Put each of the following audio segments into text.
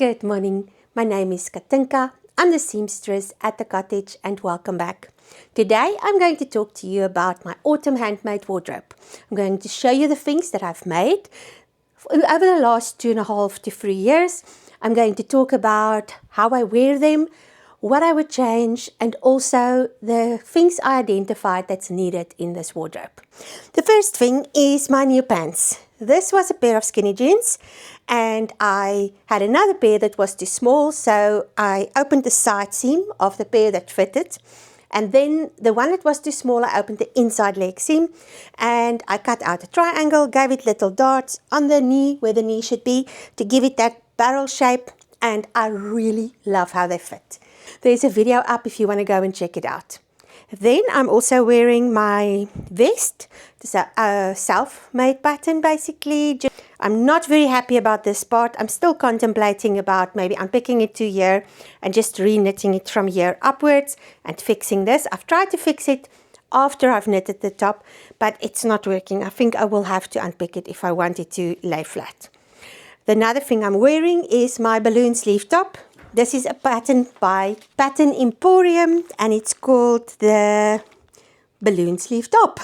Good morning, my name is Katinka. I'm the seamstress at the cottage and welcome back. Today I'm going to talk to you about my autumn handmade wardrobe. I'm going to show you the things that I've made over the last 2.5 to 3 years. I'm going to talk about how I wear them, what I would change, and also the things I identified that's needed in this wardrobe. The first thing is my new pants. This was a pair of skinny jeans and I had another pair that was too small, so I opened the side seam of the pair that fitted, and then the one that was too small I opened the inside leg seam and I cut out a triangle, gave it little darts on the knee where the knee should be to give it that barrel shape, and I really love how they fit. There's a video up if you want to go and check it out. Then I'm also wearing my vest. It's a self-made pattern basically. I'm not very happy about this part. I'm still contemplating about maybe unpicking it to here and just re-knitting it from here upwards and fixing this. I've tried to fix it after I've knitted the top, but it's not working. I think I will have to unpick it if I want it to lay flat. The another thing I'm wearing is my balloon sleeve top. This is a pattern by Pattern Emporium and it's called the balloon sleeve top.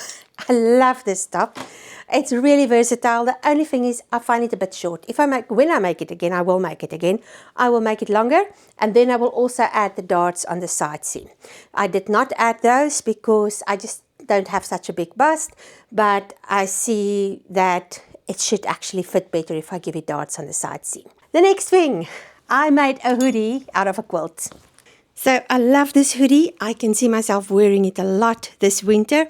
I love this top. It's really versatile. The only thing is I find it a bit short. When I make it again, I will make it again. I will make it longer, and then I will also add the darts on the side seam. I did not add those because I just don't have such a big bust, but I see that it should actually fit better if I give it darts on the side seam. The next thing, I made a hoodie out of a quilt. So I love this hoodie. I can see myself wearing it a lot this winter.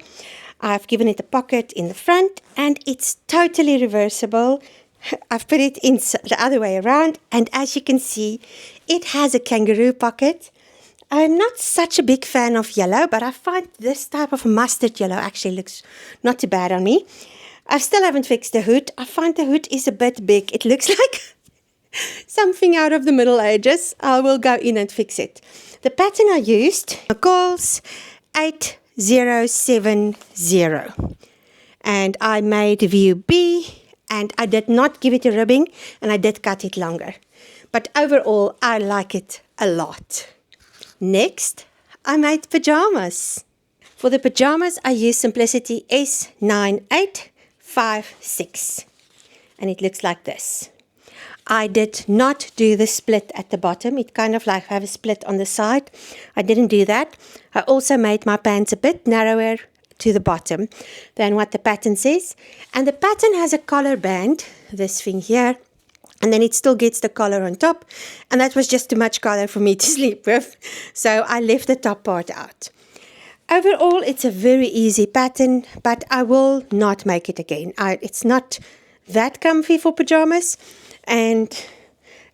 I've given it a pocket in the front and it's totally reversible. I've put it in the other way around, and as you can see, it has a kangaroo pocket. I'm not such a big fan of yellow, but I find this type of mustard yellow actually looks not too bad on me. I still haven't fixed the hood. I find the hood is a bit big. It looks like something out of the Middle Ages. I will go in and fix it. The pattern I used, McCall's 8070, and I made view B, and I did not give it a ribbing, and I did cut it longer. But overall, I like it a lot. Next, I made pajamas. For the pajamas, I used Simplicity S9856, and it looks like this. I did not do the split at the bottom. It kind of like have a split on the side. I didn't do that. I also made my pants a bit narrower to the bottom than what the pattern says. And the pattern has a collar band, this thing here, and then it still gets the collar on top. And that was just too much collar for me to sleep with. So I left the top part out. Overall, it's a very easy pattern, but I will not make it again. It's not that comfy for pajamas. And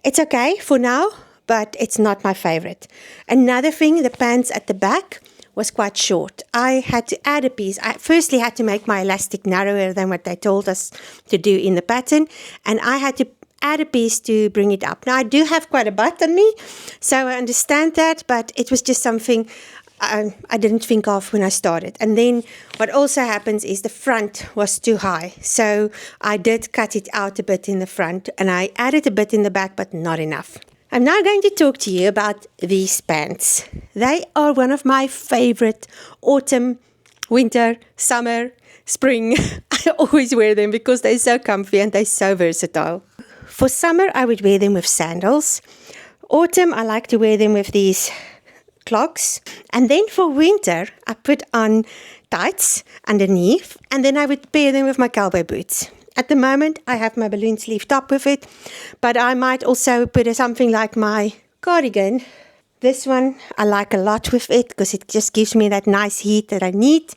it's okay for now, but it's not my favorite. Another thing, the pants at the back was quite short. I had to add a piece. I firstly had to make my elastic narrower than what they told us to do in the pattern, and I had to add a piece to bring it up. Now I do have quite a butt on me, so I understand that, but it was just something I didn't think of when I started. And then what also happens is the front was too high, so I did cut it out a bit in the front and I added a bit in the back, but not enough. I'm now going to talk to you about these pants. They are one of my favorite autumn, winter, summer, spring. I always wear them because they're so comfy and they're so versatile. For summer I would wear them with sandals. Autumn I like to wear them with these clogs, and then for winter I put on tights underneath, and then I would pair them with my cowboy boots. At the moment I have my balloon sleeve top with it, but I might also put something like my cardigan. This one I like a lot with it because it just gives me that nice heat that I need.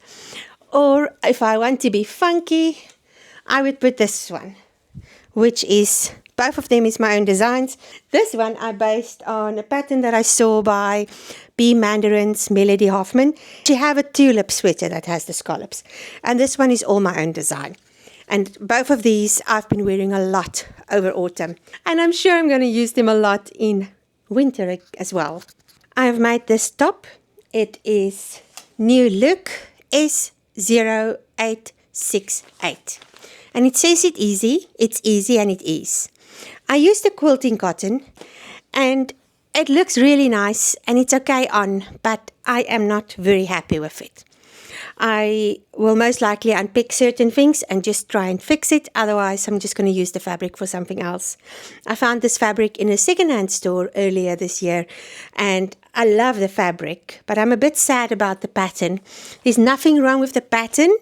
Or if I want to be funky, I would put this one, which is, both of them is my own designs. This one I based on a pattern that I saw by B. Mandarin's Melody Hoffman. She have a tulip sweater that has the scallops. And this one is all my own design. And both of these I've been wearing a lot over autumn. And I'm sure I'm going to use them a lot in winter as well. I have made this top. It is New Look S0868. And it says it's easy and it is. I used the quilting cotton, and it looks really nice and it's okay on, but I am not very happy with it. I will most likely unpick certain things and just try and fix it. Otherwise, I'm just going to use the fabric for something else. I found this fabric in a secondhand store earlier this year, and I love the fabric, but I'm a bit sad about the pattern. There's nothing wrong with the pattern.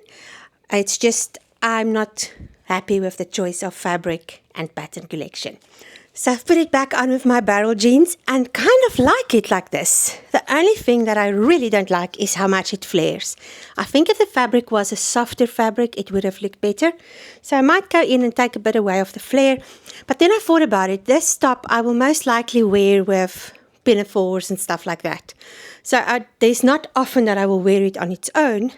It's just I'm not happy with the choice of fabric and pattern collection. So I've put it back on with my barrel jeans and kind of like it like this. The only thing that I really don't like is how much it flares. I think if the fabric was a softer fabric, it would have looked better. So I might go in and take a bit away of the flare. But then I thought about it. This top I will most likely wear with pinafores and stuff like that. So there's not often that I will wear it on its own.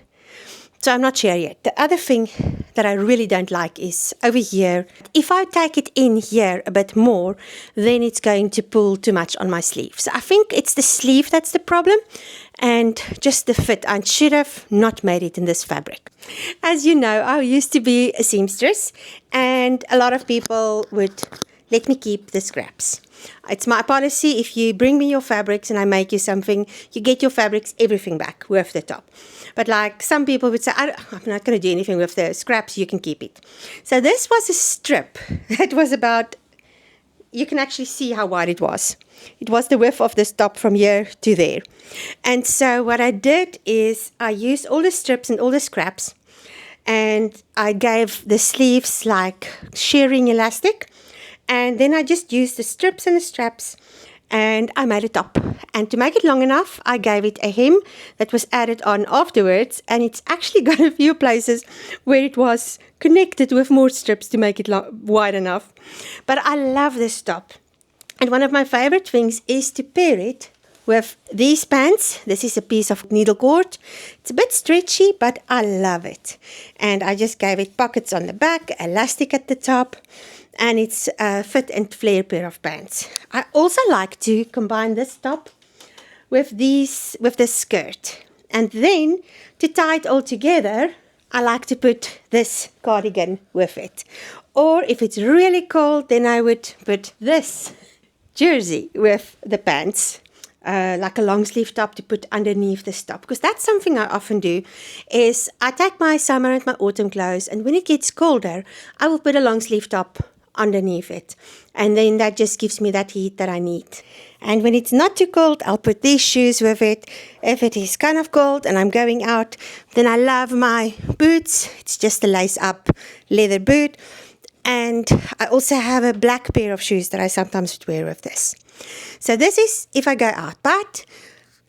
So I'm not sure yet. The other thing that I really don't like is over here. If I take it in here a bit more, then it's going to pull too much on my sleeve. So I think it's the sleeve that's the problem, and just the fit. I should have not made it in this fabric. As you know, I used to be a seamstress, and a lot of people would let me keep the scraps. It's my policy, if you bring me your fabrics and I make you something, you get your fabrics, everything back with the top. But like some people would say, I'm not going to do anything with the scraps, you can keep it. So this was a strip that was about, you can actually see how wide it was. It was the width of this top from here to there. And so what I did is I used all the strips and all the scraps, and I gave the sleeves like shearing elastic. And then I just used the strips and the straps, and I made a top. And to make it long enough, I gave it a hem that was added on afterwards, and it's actually got a few places where it was connected with more strips to make it wide enough. But I love this top. And one of my favorite things is to pair it with these pants. This is a piece of needle cord. It's a bit stretchy, but I love it. And I just gave it pockets on the back, elastic at the top, and it's a fit and flare pair of pants. I also like to combine this top with this skirt. And then to tie it all together, I like to put this cardigan with it. Or if it's really cold, then I would put this jersey with the pants. Like a long sleeve top to put underneath this top, because that's something I often do, is I take my summer and my autumn clothes, and when it gets colder, I will put a long sleeve top underneath it, and then that just gives me that heat that I need. And when it's not too cold, I'll put these shoes with it. If it is kind of cold and I'm going out, then I love my boots. It's just a lace up leather boot, and I also have a black pair of shoes that I sometimes would wear with this. So this is if I go out, but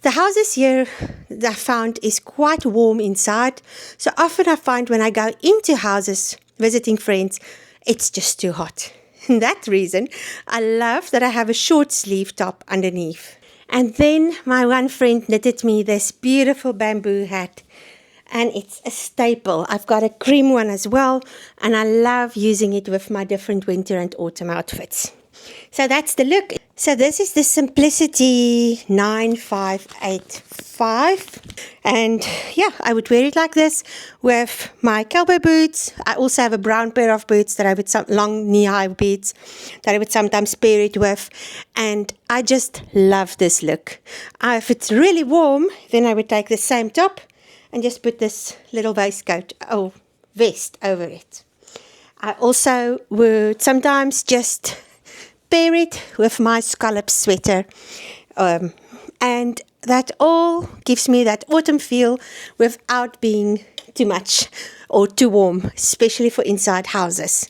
the houses here that I found is quite warm inside. So often I find when I go into houses visiting friends, it's just too hot. And that reason, I love that I have a short sleeve top underneath. And then my one friend knitted me this beautiful bamboo hat, and it's a staple. I've got a cream one as well, and I love using it with my different winter and autumn outfits. So that's the look. So this is the Simplicity 9585, and yeah, I would wear it like this with my cowboy boots. I also have a brown pair of boots that I would, long knee-high boots that I would sometimes pair it with, and I just love this look. If it's really warm, then I would take the same top and just put this little waistcoat or vest over it. I also would sometimes just pair it with my scallop sweater, and that all gives me that autumn feel without being too much or too warm, especially for inside houses.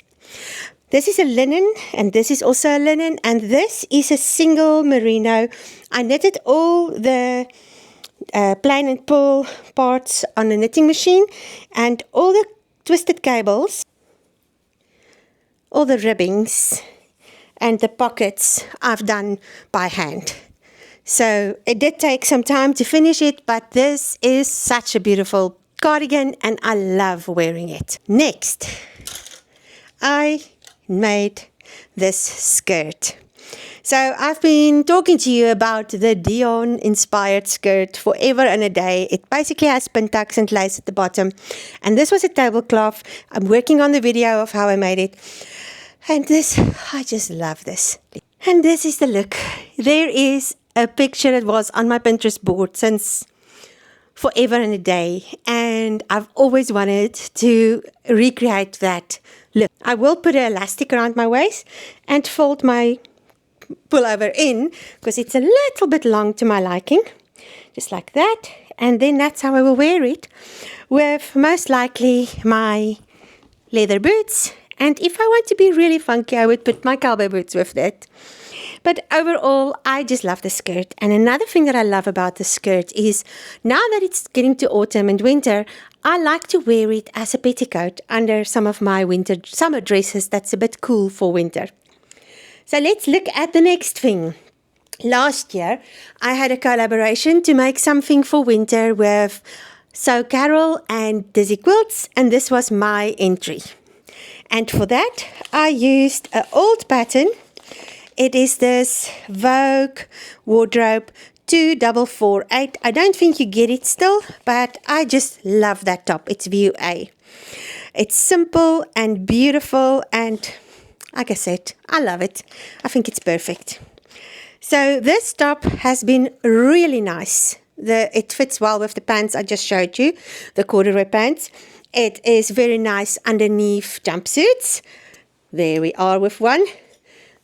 This is a linen, and this is also a linen, and this is a single merino. I knitted all the plain and pull parts on a knitting machine, and all the twisted cables, all the ribbings, and the pockets I've done by hand. So it did take some time to finish it, but this is such a beautiful cardigan and I love wearing it. Next, I made this skirt. So I've been talking to you about the Dion inspired skirt forever and a day. It basically has pin tucks and lace at the bottom. And this was a tablecloth. I'm working on the video of how I made it. And this, I just love this. And this is the look. There is a picture that was on my Pinterest board since forever and a day. And I've always wanted to recreate that look. I will put an elastic around my waist and fold my pullover in because it's a little bit long to my liking. Just like that. And then that's how I will wear it with most likely my leather boots. And if I want to be really funky, I would put my cowboy boots with it. But overall, I just love the skirt. And another thing that I love about the skirt is now that it's getting to autumn and winter, I like to wear it as a petticoat under some of my summer dresses that's a bit cool for winter. So let's look at the next thing. Last year, I had a collaboration to make something for winter with So Carol and Dizzy Quilts, and this was my entry. And for that, I used an old pattern. It is this Vogue wardrobe 2448. I don't think you get it still, but I just love that top. It's view A. It's simple and beautiful, and like I said, I love it. I think it's perfect. So this top has been really nice. It fits well with the pants I just showed you, the corduroy pants. It is very nice underneath jumpsuits. There we are with one.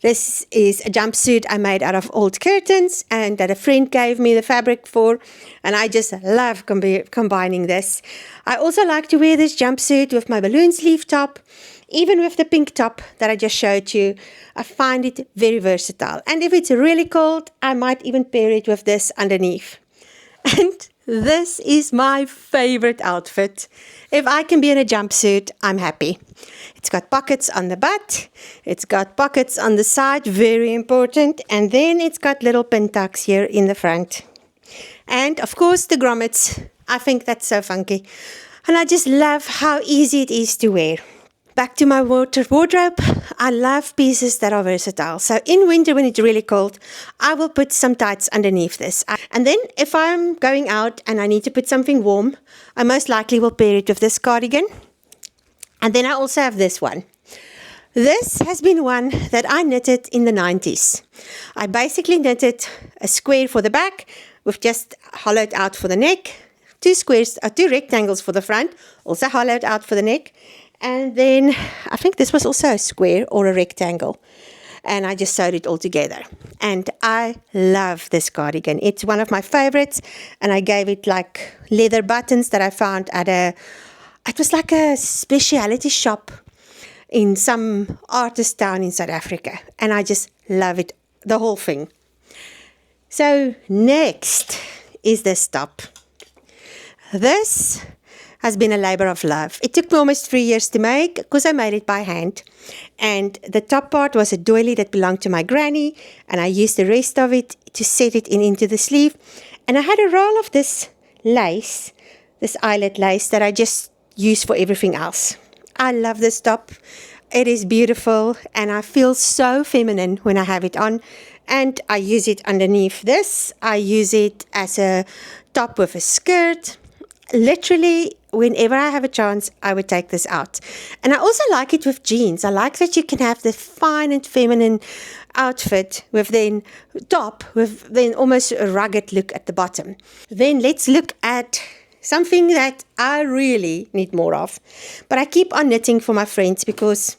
This is a jumpsuit I made out of old curtains and that a friend gave me the fabric for, and I just love combining this. I also like to wear this jumpsuit with my balloon sleeve top, even with the pink top that I just showed you. I find it very versatile. And if it's really cold, I might even pair it with this underneath. And this is my favorite outfit. If I can be in a jumpsuit, I'm happy. It's got pockets on the butt. It's got pockets on the side, very important. And then it's got little pin tucks here in the front. And of course the grommets. I think that's so funky. And I just love how easy it is to wear. Back to my wardrobe, I love pieces that are versatile. So in winter when it's really cold, I will put some tights underneath this. And then if I'm going out and I need to put something warm, I most likely will pair it with this cardigan. And then I also have this one. This has been one that I knitted in the 90s. I basically knitted a square for the back with just hollowed out for the neck, two rectangles for the front, also hollowed out for the neck. And then I think this was also a square or a rectangle. And I just sewed it all together. And I love this cardigan. It's one of my favorites. And I gave it like leather buttons that I found at it was like a specialty shop in some artist town in South Africa. And I just love it, the whole thing. So next is this top. This has been a labor of love. It took me almost 3 years to make because I made it by hand. And the top part was a doily that belonged to my granny, and I used the rest of it to set it into the sleeve. And I had a roll of this lace, this eyelet lace that I just use for everything else. I love this top. It is beautiful, and I feel so feminine when I have it on. And I use it underneath this. I use it as a top with a skirt. Literally, whenever I have a chance, I would take this out. And I also like it with jeans. I like that you can have the fine and feminine outfit with then top, with then almost a rugged look at the bottom. Then let's look at something that I really need more of. But I keep on knitting for my friends because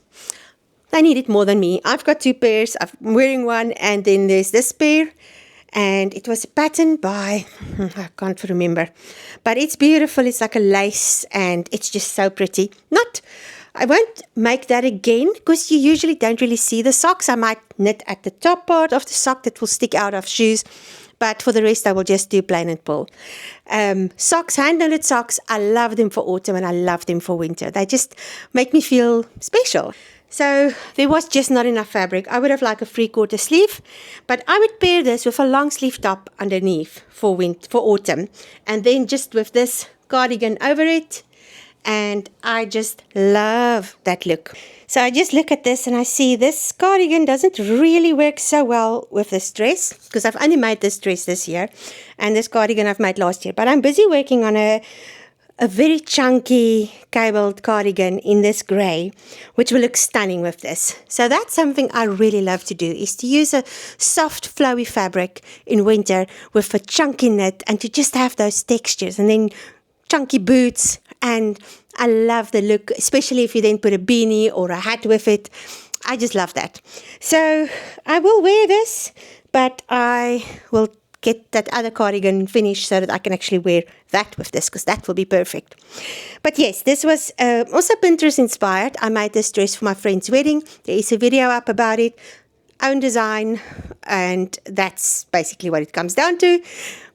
they need it more than me. I've got 2 pairs. I'm wearing one, and then there's this pair. And it was a pattern by, I can't remember, but it's beautiful. It's like a lace, and it's just so pretty. I won't make that again because you usually don't really see the socks. I might knit at the top part of the sock that will stick out of shoes, but for the rest I will just do plain and pull. Socks, hand-knitted socks, I love them for autumn and I love them for winter. They just make me feel special. So there was just not enough fabric. I would have liked a 3/4 sleeve, but I would pair this with a long sleeve top underneath for autumn, and then just with this cardigan over it, and I just love that look. So I just look at this and I see this cardigan doesn't really work so well with this dress because I've only made this dress this year, and this cardigan I've made last year, but I'm busy working on a a very chunky cabled cardigan in this grey, which will look stunning with this. So that's something I really love to do, is to use a soft flowy fabric in winter with a chunky knit and to just have those textures, and then chunky boots. And I love the look, especially if you then put a beanie or a hat with it. I just love that. So I will wear this, but I will get that other cardigan finished so that I can actually wear that with this, because that will be perfect. But yes, this was also Pinterest inspired. I made this dress for my friend's wedding. There is a video up about it, own design, and that's basically what it comes down to.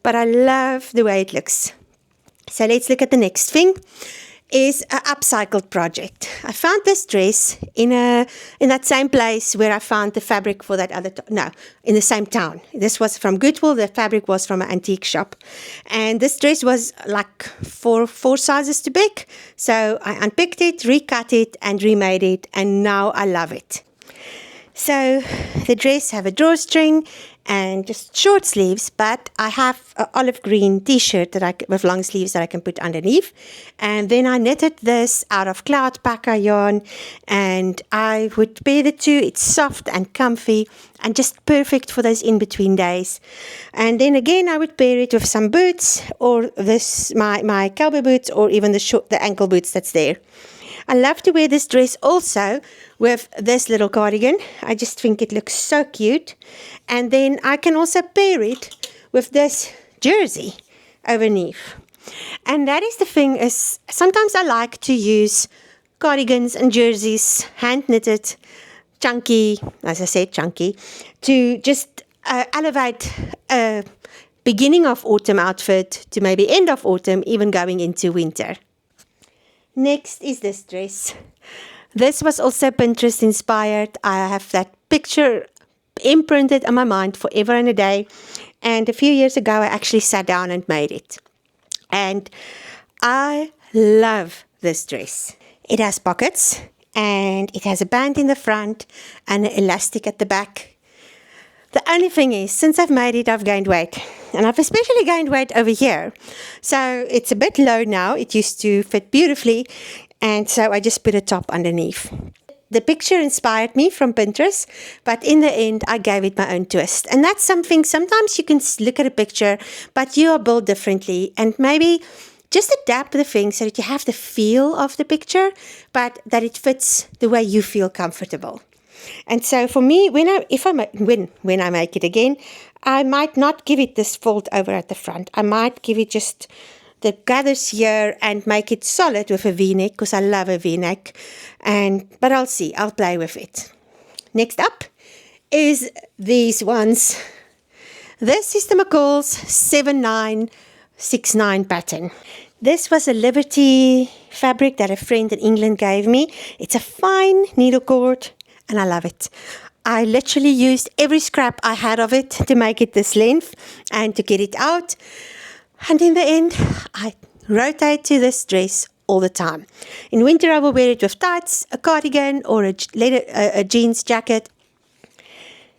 But I love the way it looks. So let's look at the next thing. Is an upcycled project. I found this dress in that same place where I found the fabric for that other, in the same town. This was from Goodwill. The fabric was from an antique shop. And this dress was like four sizes too big. So I unpicked it, recut it, and remade it. And now I love it. So the dress have a drawstring and just short sleeves, but I have an olive green t-shirt with long sleeves that I can put underneath. And then I knitted this out of cloud packer yarn, and I would pair the two. It's soft and comfy and just perfect for those in-between days. And then again, I would pair it with some boots, or my cowboy boots, or even the ankle boots that's there. I love to wear this dress also with this little cardigan. I just think it looks so cute. And then I can also pair it with this jersey underneath. And that is the thing, is sometimes I like to use cardigans and jerseys, hand knitted, chunky, as I said, chunky, to just elevate a beginning of autumn outfit to maybe end of autumn, even going into winter. Next is this dress. This was also Pinterest inspired. I have that picture imprinted on my mind forever and a day. And a few years ago, I actually sat down and made it. And I love this dress. It has pockets, and it has a band in the front and an elastic at the back. The only thing is, since I've made it, I've gained weight. And I've especially gained weight over here. So it's a bit low now. It used to fit beautifully. And so I just put a top underneath. The picture inspired me from Pinterest, but in the end, I gave it my own twist. And that's something, sometimes you can look at a picture, but you are built differently. And maybe just adapt the thing so that you have the feel of the picture, but that it fits the way you feel comfortable. And so for me, when I make it again, I might not give it this fold over at the front. I might give it just the gathers here and make it solid with a V-neck, because I love a V-neck. But I'll see. I'll play with it. Next up is these ones. This is the McCall's 7969 pattern. This was a Liberty fabric that a friend in England gave me. It's a fine needle cord, and I love it. I literally used every scrap I had of it to make it this length and to get it out. And in the end, I rotate to this dress all the time. In winter, I will wear it with tights, a cardigan, or a jeans jacket.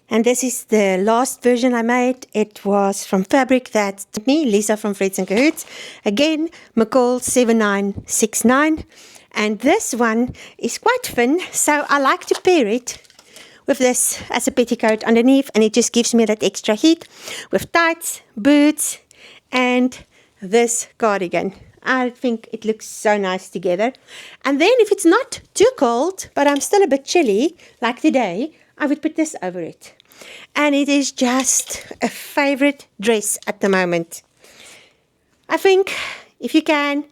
And this is the last version I made. It was from fabric that me, Lisa from Freds and Cahoots. Again, McCall 7969. And this one is quite thin, so I like to pair it with this as a petticoat underneath, and it just gives me that extra heat with tights, boots, and this cardigan. I think it looks so nice together. And then if it's not too cold, but I'm still a bit chilly, like today, I would put this over it. And it is just a favorite dress at the moment. I think if you can,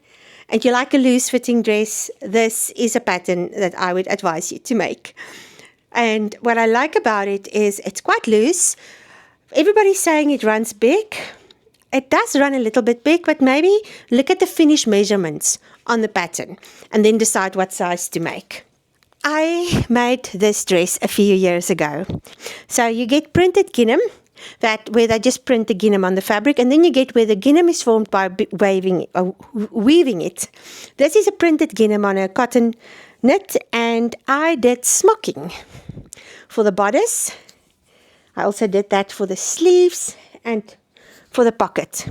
and you like a loose-fitting dress, this is a pattern that I would advise you to make. And what I like about it is it's quite loose. Everybody's saying it runs big. It does run a little bit big, but maybe look at the finished measurements on the pattern and then decide what size to make. I made this dress a few years ago. So you get printed gingham, where they just print the gingham on the fabric, and then you get where the gingham is formed by weaving it. This is a printed gingham on a cotton knit, and I did smocking for the bodice. I also did that for the sleeves and for the pocket.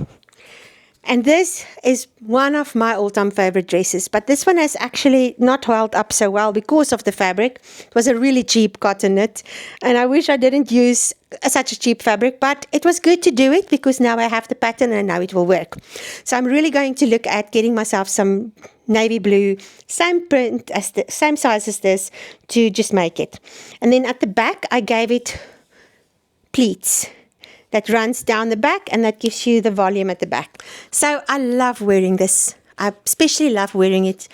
And this is one of my all-time favorite dresses, but this one has actually not held up so well because of the fabric. It was a really cheap cotton knit, and I wish I didn't use such a cheap fabric, but it was good to do it because now I have the pattern and now it will work. So I'm really going to look at getting myself some navy blue, same print as the same size as this, to just make it. And then at the back I gave it pleats that runs down the back, and that gives you the volume at the back. So I love wearing this. I especially love wearing it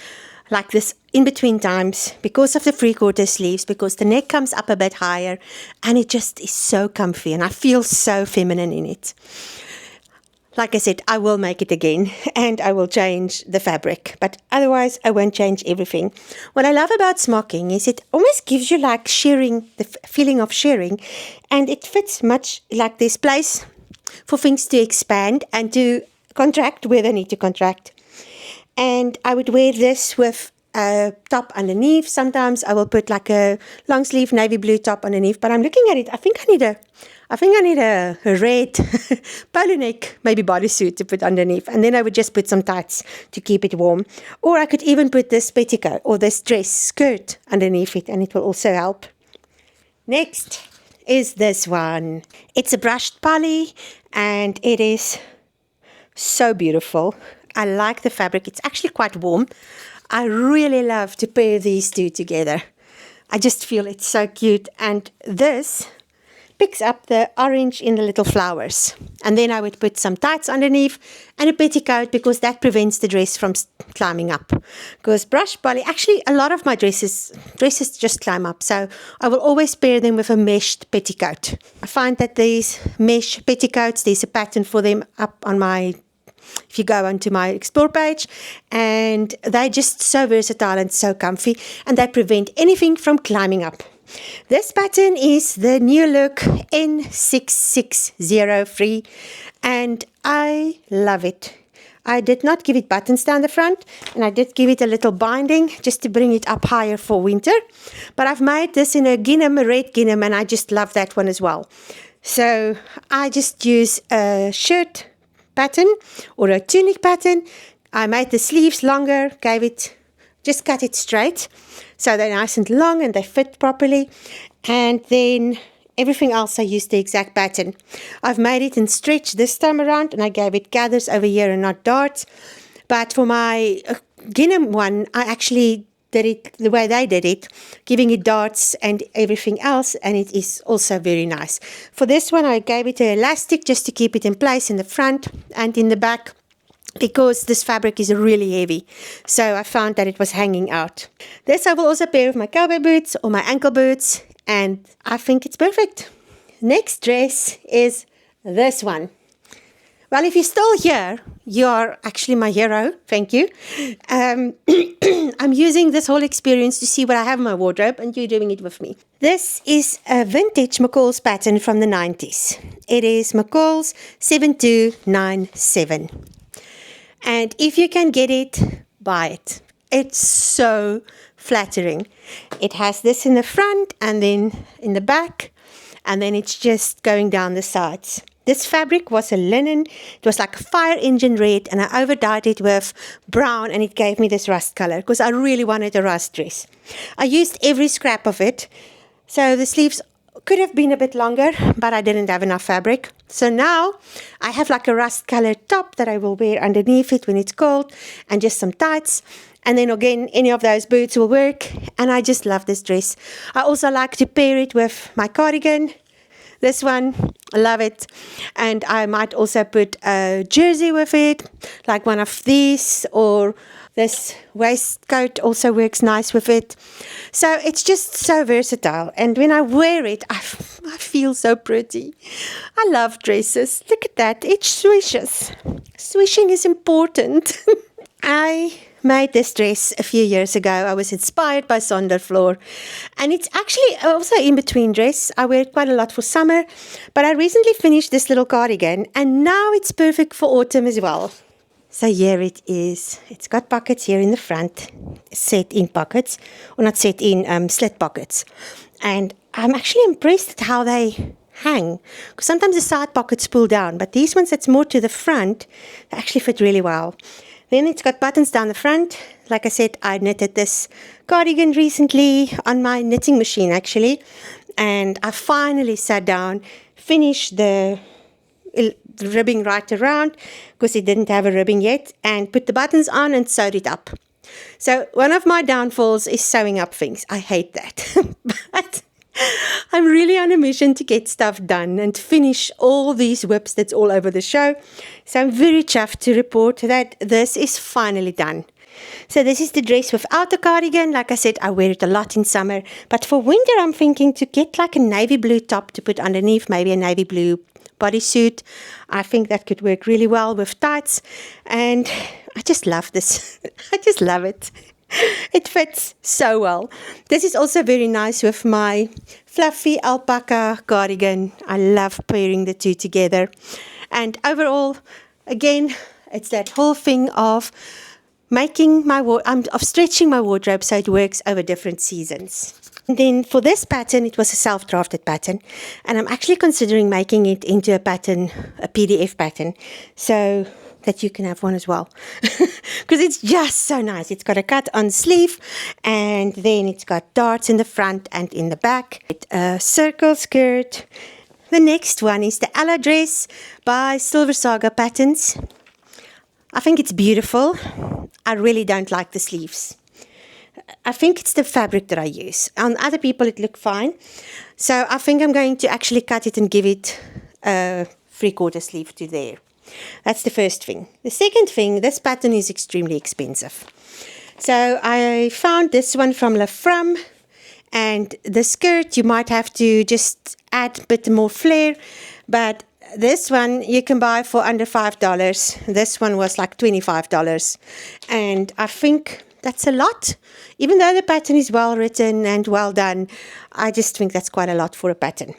like this in between times because of the 3/4 sleeves, because the neck comes up a bit higher and it just is so comfy and I feel so feminine in it. Like I said, I will make it again and I will change the fabric, but otherwise I won't change everything. What I love about smocking is it almost gives you like shearing, the feeling of shearing, and it fits much like this place for things to expand and to contract where they need to contract. And I would wear this with a top underneath. Sometimes I will put like a long sleeve navy blue top underneath, but I'm looking at it, I think I need a red polo neck, maybe bodysuit to put underneath. And then I would just put some tights to keep it warm. Or I could even put this petticoat or this dress skirt underneath it, and it will also help. Next is this one. It's a brushed poly and it is so beautiful. I like the fabric. It's actually quite warm. I really love to pair these two together. I just feel it's so cute. And this picks up the orange in the little flowers. And then I would put some tights underneath and a petticoat, because that prevents the dress from climbing up. Because brush poly, actually a lot of my dresses just climb up. So I will always pair them with a meshed petticoat. I find that these mesh petticoats, there's a pattern for them up on my, if you go onto my explore page, and they're just so versatile and so comfy, and they prevent anything from climbing up. This pattern is the New Look N6603 and I love it. I did not give it buttons down the front, and I did give it a little binding just to bring it up higher for winter. But I've made this in a gingham, a red gingham, and I just love that one as well. So I just use a shirt pattern or a tunic pattern. I made the sleeves longer, just cut it straight, so they're nice and long and they fit properly. And then everything else I used the exact pattern. I've made it in stretch this time around, and I gave it gathers over here and not darts. But for my gingham one, I actually did it the way they did it, giving it darts and everything else, and it is also very nice. For this one, I gave it an elastic just to keep it in place in the front and in the back, because this fabric is really heavy, so I found that it was hanging out. This I will also pair with my cowboy boots or my ankle boots, and I think it's perfect. Next dress is this one. Well, if you're still here, you're actually my hero. Thank you. I'm using this whole experience to see what I have in my wardrobe, and you're doing it with me. This is a vintage McCall's pattern from the 90s. It is McCall's 7297. And if you can get it, buy it. It's so flattering. It has this in the front and then in the back, and then it's just going down the sides. This fabric was a linen. It was like a fire engine red, and I overdyed it with brown, and it gave me this rust color because I really wanted a rust dress. I used every scrap of it, so the sleeves could have been a bit longer, but I didn't have enough fabric. So now I have like a rust colored top that I will wear underneath it when it's cold, and just some tights. And then again, any of those boots will work, and I just love this dress. I also like to pair it with my cardigan. This one, I love it. And I might also put a jersey with it, like one of these, or this waistcoat also works nice with it. So it's just so versatile. And when I wear it, I feel so pretty. I love dresses. Look at that. It swishes. Swishing is important. I made this dress a few years ago. I was inspired by Sonderfloor, and it's actually also in between dress. I wear it quite a lot for summer, but I recently finished this little cardigan, and now it's perfect for autumn as well. So here it is. It's got pockets here in the front, set in pockets, or not set in, slit pockets. And I'm actually impressed at how they hang. Because sometimes the side pockets pull down, but these ones that's more to the front, they actually fit really well. Then it's got buttons down the front. Like I said, I knitted this cardigan recently on my knitting machine actually. And I finally sat down, finished the ribbing right around because it didn't have a ribbing yet, and put the buttons on and sewed it up. So one of my downfalls is sewing up things. I hate that. But I'm really on a mission to get stuff done and finish all these whips that's all over the show. So I'm very chuffed to report that this is finally done. So this is the dress without the cardigan. Like I said, I wear it a lot in summer. But for winter, I'm thinking to get like a navy blue top to put underneath, maybe a navy blue bodysuit. I think that could work really well with tights. And I just love this. I just love it. It fits so well. This is also very nice with my fluffy alpaca cardigan. I love pairing the two together. And overall, again, it's that whole thing of making of stretching my wardrobe so it works over different seasons. And then for this pattern, it was a self-drafted pattern, and I'm actually considering making it into a pattern, a PDF pattern, so that you can have one as well. Because it's just so nice. It's got a cut on sleeve, and then it's got darts in the front and in the back. A circle skirt. The next one is the Ella dress by Silver Saga Patterns. I think it's beautiful. I really don't like the sleeves. I think it's the fabric that I use. On other people it looked fine. So I think I'm going to actually cut it and give it a 3/4 sleeve to there. That's the first thing. The second thing, this pattern is extremely expensive. So I found this one from La Femme, and the skirt you might have to just add a bit more flair, but this one you can buy for under $5. This one was like $25, and I think that's a lot. Even though the pattern is well written and well done, I just think that's quite a lot for a pattern.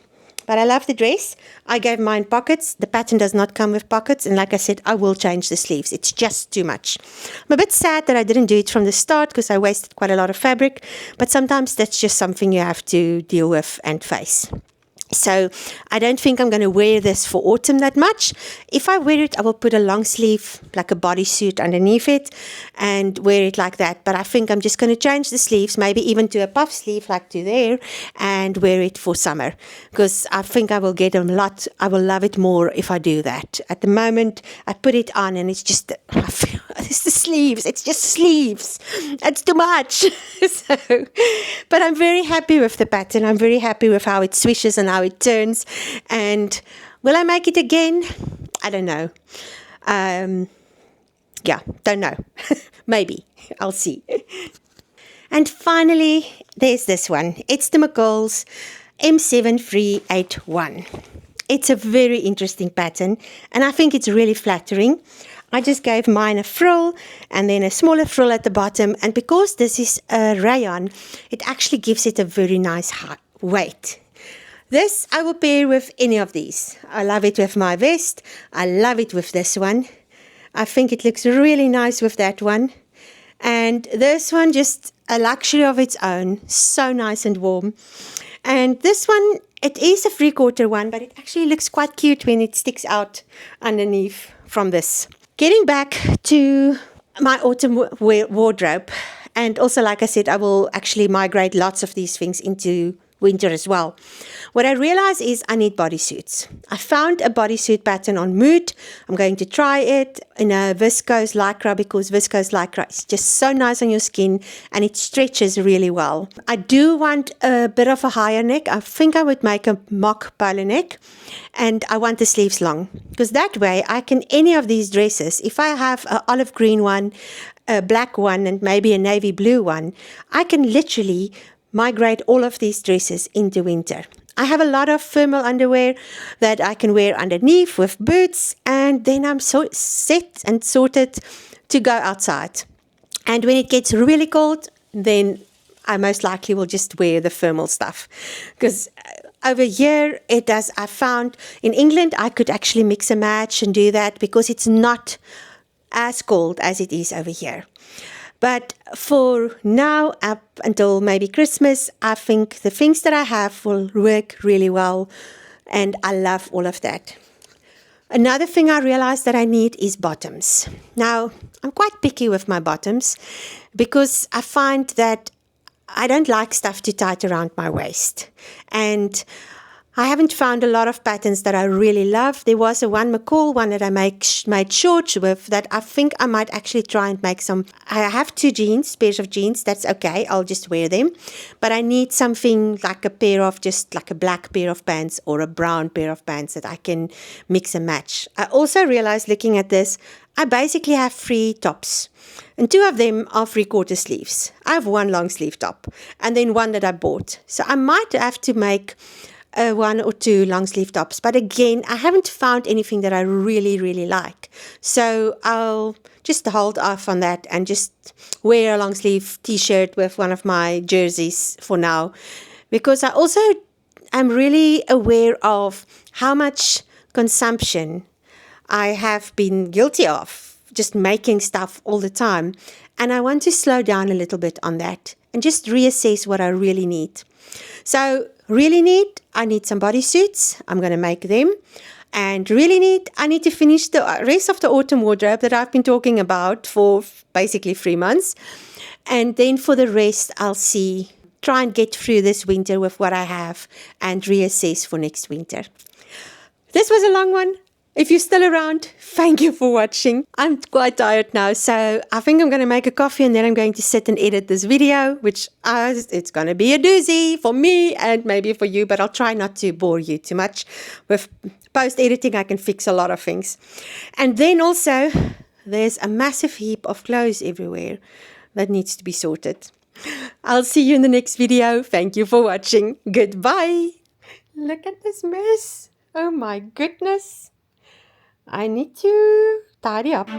But I love the dress. I gave mine pockets. The pattern does not come with pockets, and like I said, I will change the sleeves. It's just too much. I'm a bit sad that I didn't do it from the start because I wasted quite a lot of fabric, but sometimes that's just something you have to deal with and face. So I don't think I'm going to wear this for autumn that much. If I wear it, I will put a long sleeve, like a bodysuit underneath it, and wear it like that. But I think I'm just going to change the sleeves, maybe even to a puff sleeve like to there, and wear it for summer. Because I think I will get a lot, I will love it more if I do that. At the moment, I put it on and it's just, it's the sleeves, it's just sleeves. It's too much. But I'm very happy with the pattern. I'm very happy with how it swishes and how it turns. And will I make it again? I don't know. Yeah, don't know. Maybe. I'll see. And finally, there's this one. It's the McCall's M7381. It's a very interesting pattern, and I think it's really flattering. I just gave mine a frill and then a smaller frill at the bottom, and because this is a rayon, it actually gives it a very nice weight. This I will pair with any of these. I love it with my vest. I love it with this one. I think it looks really nice with that one. And this one, just a luxury of its own. So nice and warm. And this one, it is a 3/4 one, but it actually looks quite cute when it sticks out underneath from this. Getting back to my autumn wardrobe, and also like I said, I will actually migrate lots of these things into winter as well. What I realized is I need bodysuits. I found a bodysuit pattern on Mood. I'm going to try it in a viscose lycra because viscose lycra is just so nice on your skin and it stretches really well. I do want a bit of a higher neck. I think I would make a mock polo neck, and I want the sleeves long because that way I can, any of these dresses, if I have an olive green one, a black one, and maybe a navy blue one, I can literally migrate all of these dresses into winter. I have a lot of thermal underwear that I can wear underneath with boots, and then I'm so set and sorted to go outside. And when it gets really cold, then I most likely will just wear the thermal stuff. Because over here, I found in England, I could actually mix and match and do that because it's not as cold as it is over here. But for now, up until maybe Christmas, I think the things that I have will work really well and I love all of that. Another thing I realized that I need is bottoms. Now, I'm quite picky with my bottoms because I find that I don't like stuff too tight around my waist. And I haven't found a lot of patterns that I really love. There was a one McCall one that I made shorts with that I think I might actually try and make some. I have two pairs of jeans. That's okay. I'll just wear them. But I need something like just like a black pair of pants or a brown pair of pants that I can mix and match. I also realized looking at this, I basically have 3 tops. And 2 of them are 3/4 sleeves. I have one long sleeve top and then one that I bought. So I might have to make 1 or 2 long sleeve tops. But again, I haven't found anything that I really, really like. So I'll just hold off on that and just wear a long sleeve t-shirt with one of my jerseys for now. Because I also am really aware of how much consumption I have been guilty of, just making stuff all the time. And I want to slow down a little bit on that and just reassess what I really need. So I need some bodysuits. I'm going to make them. And I need to finish the rest of the autumn wardrobe that I've been talking about for basically 3 months. And then for the rest, I'll try and get through this winter with what I have and reassess for next winter. This was a long one. If you're still around, thank you for watching. I'm quite tired now, so I think I'm going to make a coffee and then I'm going to sit and edit this video, which it's going to be a doozy for me and maybe for you, but I'll try not to bore you too much. With post-editing, I can fix a lot of things. And then also, there's a massive heap of clothes everywhere that needs to be sorted. I'll see you in the next video. Thank you for watching. Goodbye. Look at this mess. Oh my goodness. I need to tidy up.